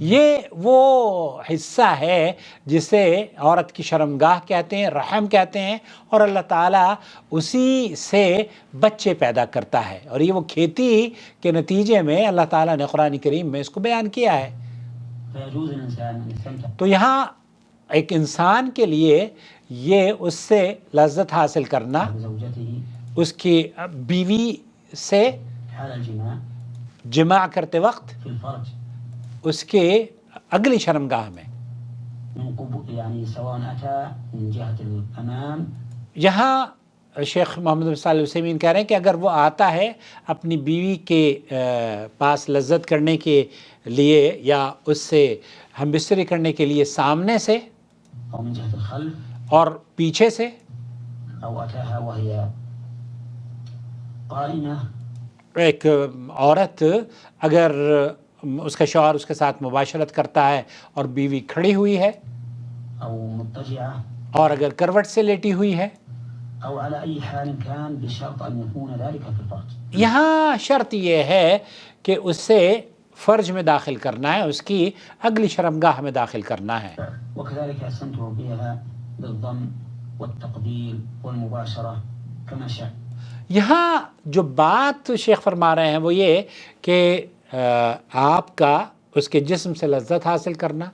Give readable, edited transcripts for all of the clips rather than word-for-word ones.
یہ وہ حصہ ہے جسے عورت کی شرمگاہ کہتے ہیں، رحم کہتے ہیں، اور اللہ تعالیٰ اسی سے بچے پیدا کرتا ہے، اور یہ وہ کھیتی کے نتیجے میں اللہ تعالیٰ نے قرآن کریم میں اس کو بیان کیا ہے۔ فيجوز الإنسان أن يستمتع تو یہاں ایک انسان کے لیے یہ اس سے لذت حاصل کرنا، بزوجته اس کی بیوی سے حال الجماع جماع کرتے وقت في الفرج اس کے اگلی شرمگاہ میں، من قبول يعني سواء أتى من جهة الأمام یہاں شیخ محمد بن صالح العثیمین کہہ رہے ہیں کہ اگر وہ آتا ہے اپنی بیوی کے پاس لذت کرنے کے لیے یا اس سے ہم بستری کرنے کے لیے سامنے سے أو من جهة الخلف اور پیچھے سے، أو أتاها وهي قائمة ایک عورت اگر اس کا شوہر اس کے ساتھ مباشرت کرتا ہے اور بیوی کھڑی ہوئی ہے، أو مضطجعة اور اگر کروٹ سے لیٹی ہوئی ہے، أو على أي حال كان بشرط أن يكون ذلك في الفرج. یہاں شرط یہ ہے کہ اسے فرج میں داخل کرنا ہے، اس کی اگلی شرمگاہ میں داخل کرنا ہے۔ وكذلك أستمتع بها بالضم والتقبيل والمباشرة كما شاء. یہاں جو بات شیخ فرما رہے ہیں وہ یہ کہ آپ کا اس کے جسم سے لذت حاصل کرنا،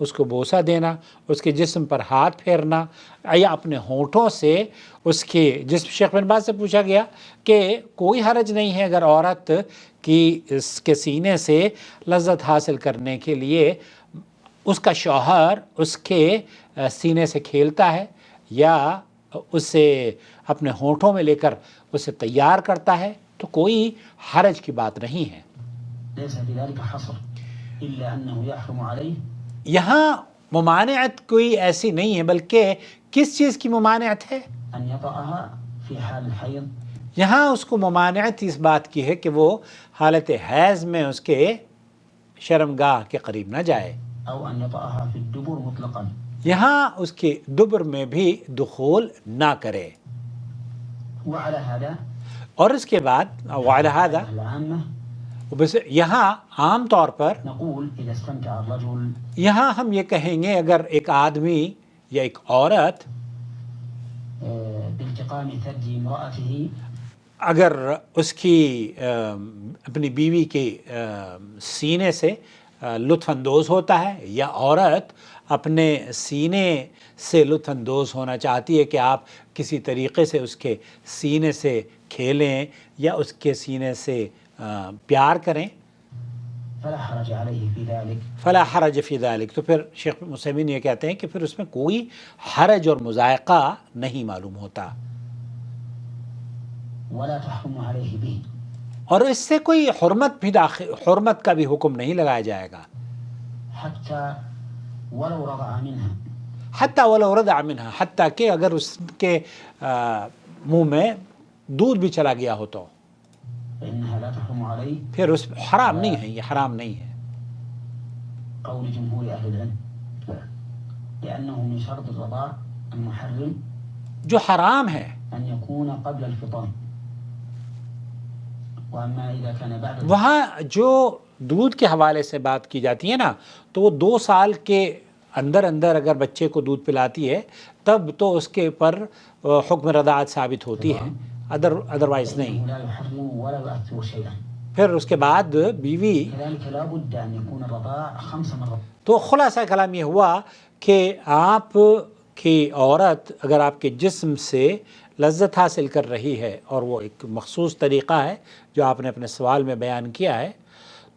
اس کو بوسہ دینا، اس کے جسم پر ہاتھ پھیرنا، یا اپنے ہونٹوں سے اس کے جسم، شیخ بن باز سے پوچھا گیا کہ کوئی حرج نہیں ہے اگر عورت کی اس کے سینے سے لذت حاصل کرنے کے لیے اس کا شوہر اس کے سینے سے کھیلتا ہے یا اسے اپنے ہونٹوں میں لے کر اسے تیار کرتا ہے، تو کوئی حرج کی بات نہیں ہے۔ ليس في ذلك حصر إلا أنه يحرم عليه یہاں ممانعت کوئی ایسی نہیں ہے، بلکہ کس چیز کی ممانعت ہے؟ أن يطأها في حال الحيض یہاں اس کو ممانعت اس بات کی ہے کہ وہ حالت حیض میں اس کے شرمگاہ کے قریب نہ جائے، أو أن يطأها في الدبر مطلقا. یہاں اس کے دبر میں بھی دخول نہ کرے۔ وعلى هذا اور اس کے بعد وعلى هذا، العامة بس یہاں عام طور پر نقول إذا استمتع الرجل یہاں ہم یہ کہیں گے اگر ایک آدمی یا ایک عورت بالتقام ثدي امرأته اگر اس کی اپنی بیوی کے سینے سے لطف اندوز ہوتا ہے، یا عورت اپنے سینے سے لطف اندوز ہونا چاہتی ہے کہ آپ کسی طریقے سے اس کے سینے سے کھیلیں یا اس کے سینے سے پیار کریں، فلا حرج عليه في ذلك فلا حرج فی ذلک، تو پھر شیخ عثیمین یہ کہتے ہیں کہ پھر اس میں کوئی حرج اور مضائقہ نہیں معلوم ہوتا، ولا تحرم عليه به اور اس سے کوئی حرمت کا بھی حکم نہیں لگایا جائے گا، حتى ولو رضع منها حتیٰ ولو رضع منها، حتیٰ کہ اگر اس کے منہ میں دودھ بھی چلا گیا ہو تو فإنها لا تحرم عليه پھر اس حرام نہیں ہے، یہ حرام نہیں ہے۔ قول جمهور أهل العلم لأنه من شرط الرضاع المحرم جو حرام ہے أن يكون قبل الفطام، وأما إذا كان بعد وہاں جو دودھ کے حوالے سے بات کی جاتی ہے نا، تو وہ 2 سال کے اندر اگر بچے کو دودھ پلاتی ہے تب تو اس کے پر حکم رضاعت ثابت ہوتی ہے، ادروائز نہیں۔ لا يحرم ولا يؤثر شيئا. پھر اس کے بعد بیوی، كذلك لا بد أن يكون الرضاع 5 مرات. تو خلاصہ کلام یہ ہوا کہ آپ کی عورت اگر آپ کے جسم سے لذت حاصل کر رہی ہے، اور وہ ایک مخصوص طریقہ ہے جو آپ نے اپنے سوال میں بیان کیا ہے،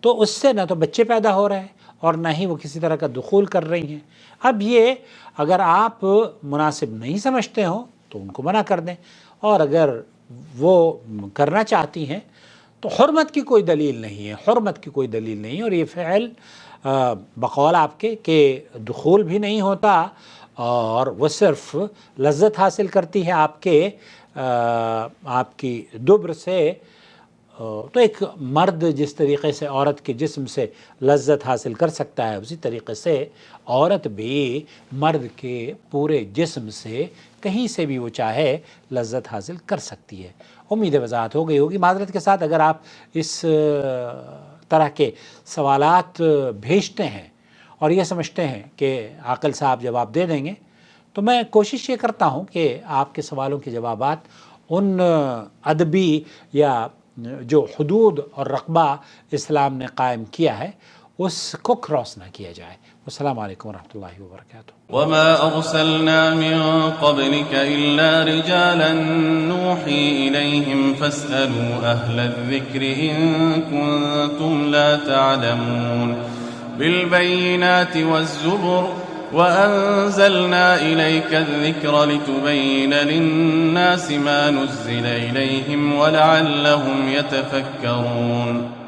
تو اس سے نہ تو بچے پیدا ہو رہے ہیں اور نہ ہی وہ کسی طرح کا دخول کر رہی ہیں۔ اب یہ اگر آپ مناسب نہیں سمجھتے ہوں تو ان کو منع کر دیں، اور اگر وہ کرنا چاہتی ہیں تو حرمت کی کوئی دلیل نہیں ہے، حرمت کی کوئی دلیل نہیں، اور یہ فعل بقول آپ کے کہ دخول بھی نہیں ہوتا اور وہ صرف لذت حاصل کرتی ہے آپ کی دبر سے، تو ایک مرد جس طریقے سے عورت کے جسم سے لذت حاصل کر سکتا ہے، اسی طریقے سے عورت بھی مرد کے پورے جسم سے کہیں سے بھی وہ چاہے لذت حاصل کر سکتی ہے۔ امید وضاحت ہو گئی ہوگی۔ معذرت کے ساتھ اگر آپ اس طرح کے سوالات بھیجتے ہیں اور یہ سمجھتے ہیں کہ عاقل صاحب جواب دے دیں گے، تو میں کوشش یہ کرتا ہوں کہ آپ کے سوالوں کے جوابات ان ادبی یا جو حدود اور رقبہ اسلام نے قائم کیا ہے اس کو کراس نہ کیا جائے۔ السلام علیکم ورحمۃ اللہ وبرکاتہ۔ وما أرسلنا من قبلك إلا رجالا نوحي إليهم فاسألوا أهل الذكر إن كنتم لا تعلمون بالبينات والزبر وأنزلنا إليك الذكر لتبين للناس ما نزل إليهم ولعلهم يتفكرون۔